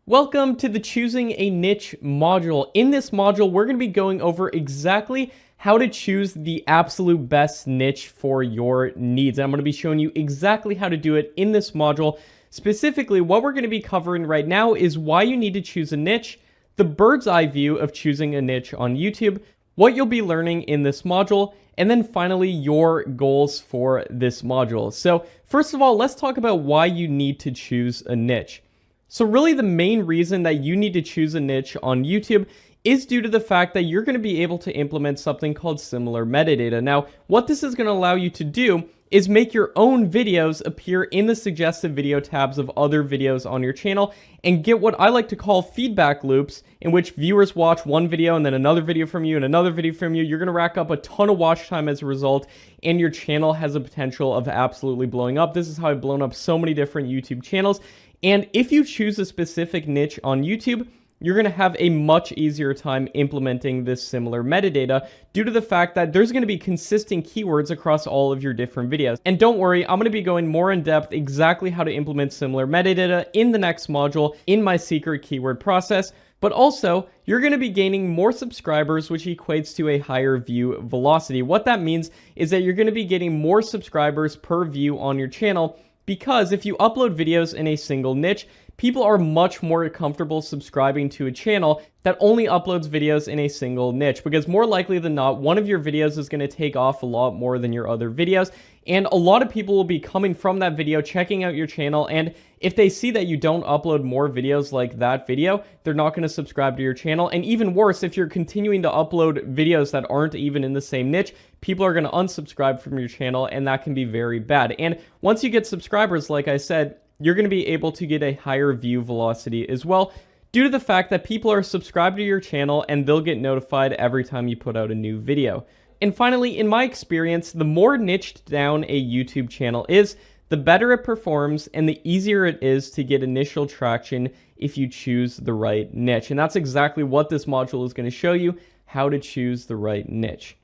Welcome to the Choosing a Niche module. In this module, we're going to be going over exactly how to choose the absolute best niche for your needs. And I'm going to be showing you exactly how to do it in this module. Specifically, what we're going to be covering right now is why you need to choose a niche, the bird's eye view of choosing a niche on YouTube, what you'll be learning in this module, and then finally your goals for this module. So first of all, let's talk about why you need to choose a niche. So really the main reason that you need to choose a niche on YouTube is due to the fact that you're going to be able to implement something called similar metadata. Now, what this is going to allow you to do is make your own videos appear in the suggested video tabs of other videos on your channel and get what I like to call feedback loops, in which viewers watch one video and then another video from you and another video from you. You're going to rack up a ton of watch time as a result, and your channel has a potential of absolutely blowing up. This is how I've blown up so many different YouTube channels. And if you choose a specific niche on YouTube, you're going to have a much easier time implementing this similar metadata due to the fact that there's going to be consistent keywords across all of your different videos. And don't worry, I'm going to be going more in depth exactly how to implement similar metadata in the next module in my secret keyword process. But also, you're going to be gaining more subscribers, which equates to a higher view velocity. What that means is that you're going to be getting more subscribers per view on your channel, because if you upload videos in a single niche, people are much more comfortable subscribing to a channel that only uploads videos in a single niche, because more likely than not, one of your videos is going to take off a lot more than your other videos, and a lot of people will be coming from that video, checking out your channel, and if they see that you don't upload more videos like that video, they're not going to subscribe to your channel. And even worse, if you're continuing to upload videos that aren't even in the same niche, people are going to unsubscribe from your channel, and that can be very bad. And once you get subscribers, like I said, you're going to be able to get a higher view velocity as well, due to the fact that people are subscribed to your channel and they'll get notified every time you put out a new video. And finally, in my experience, the more niched down a YouTube channel is, the better it performs and the easier it is to get initial traction if you choose the right niche. And that's exactly what this module is going to show you, how to choose the right niche.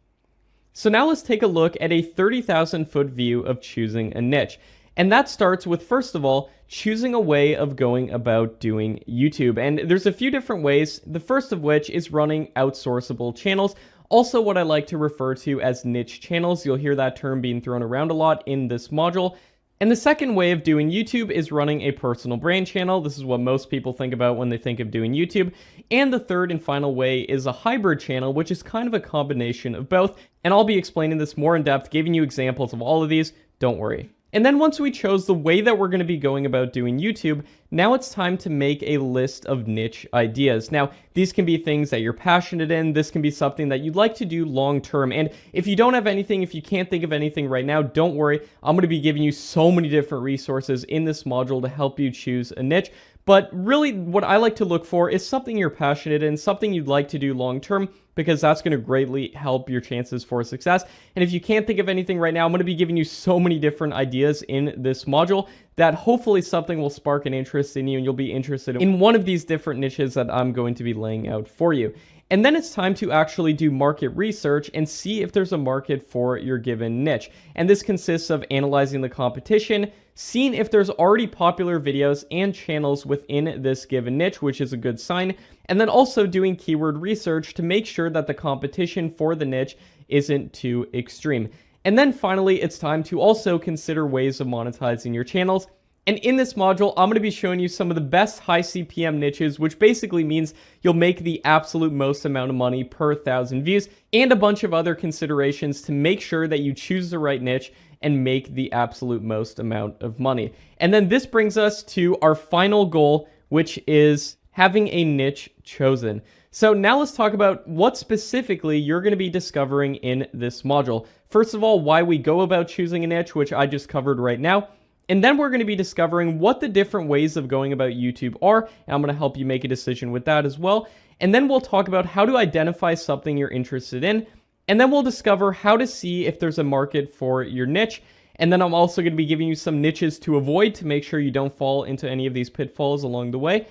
So now let's take a look at a 30,000 foot view of choosing a niche. And that starts with, first of all, choosing a way of going about doing YouTube. And there's a few different ways, the first of which is running outsourceable channels, also what I like to refer to as niche channels. You'll hear that term being thrown around a lot in this module. And the second way of doing YouTube is running a personal brand channel. This is what most people think about when they think of doing YouTube. And the third and final way is a hybrid channel, which is kind of a combination of both. And I'll be explaining this more in depth, giving you examples of all of these. Don't worry. And then once we chose the way that we're going to be going about doing YouTube, now it's time to make a list of niche ideas. Now, these can be things that you're passionate in. This can be something that you'd like to do long term. And if you don't have anything, if you can't think of anything right now, don't worry. I'm going to be giving you so many different resources in this module to help you choose a niche. But really, what I like to look for is something you're passionate in, something you'd like to do long term, because that's going to greatly help your chances for success. And if you can't think of anything right now, I'm going to be giving you so many different ideas in this module that hopefully something will spark an interest in you and you'll be interested in one of these different niches that I'm going to be laying out for you. And then it's time to actually do market research and see if there's a market for your given niche. And this consists of analyzing the competition, seeing if there's already popular videos and channels within this given niche, which is a good sign, and then also doing keyword research to make sure that the competition for the niche isn't too extreme. And then finally, it's time to also consider ways of monetizing your channels. And in this module, I'm going to be showing you some of the best high CPM niches, which basically means you'll make the absolute most amount of money per 1,000 views, and a bunch of other considerations to make sure that you choose the right niche and make the absolute most amount of money. And then this brings us to our final goal, which is having a niche chosen. So now let's talk about what specifically you're going to be discovering in this module. First of all, why we go about choosing a niche, which I just covered right now. And then we're going to be discovering what the different ways of going about YouTube are, and I'm going to help you make a decision with that as well. And then we'll talk about how to identify something you're interested in, and then we'll discover how to see if there's a market for your niche. And then I'm also going to be giving you some niches to avoid to make sure you don't fall into any of these pitfalls along the way.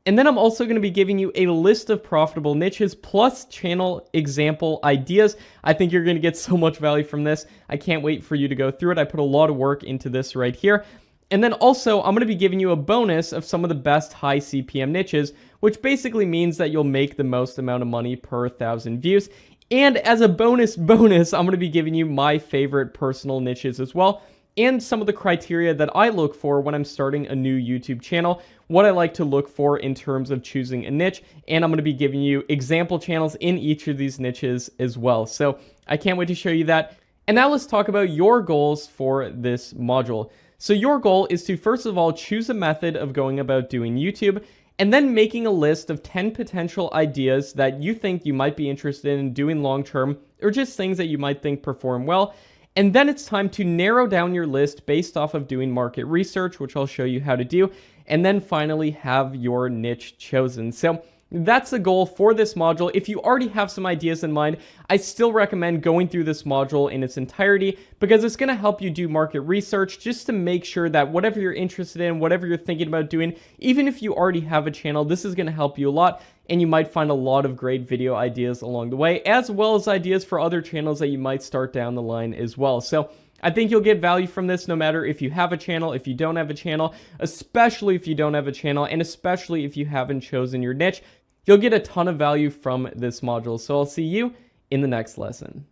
And then I'm also going to be giving you a list of profitable niches plus channel example ideas. I think you're going to get so much value from this. I can't wait for you to go through it. I put a lot of work into this right here. And then also, I'm going to be giving you a bonus of some of the best high CPM niches, which basically means that you'll make the most amount of money per 1,000 views. And as a bonus, I'm going to be giving you my favorite personal niches as well, and some of the criteria that I look for when I'm starting a new YouTube channel, what I like to look for in terms of choosing a niche, and I'm going to be giving you example channels in each of these niches as well. So I can't wait to show you that. And now let's talk about your goals for this module. So your goal is to, first of all, choose a method of going about doing YouTube, and then making a list of 10 potential ideas that you think you might be interested in doing long term, or just things that you might think perform well. And then it's time to narrow down your list based off of doing market research, which I'll show you how to do, and then finally have your niche chosen. So that's the goal for this module. If you already have some ideas in mind, I still recommend going through this module in its entirety, because it's going to help you do market research just to make sure that whatever you're interested in, whatever you're thinking about doing, even if you already have a channel, this is going to help you a lot, and you might find a lot of great video ideas along the way, as well as ideas for other channels that you might start down the line as well. So I think you'll get value from this no matter if you have a channel, if you don't have a channel, especially if you don't have a channel, and especially if you haven't chosen your niche. You'll get a ton of value from this module. So I'll see you in the next lesson.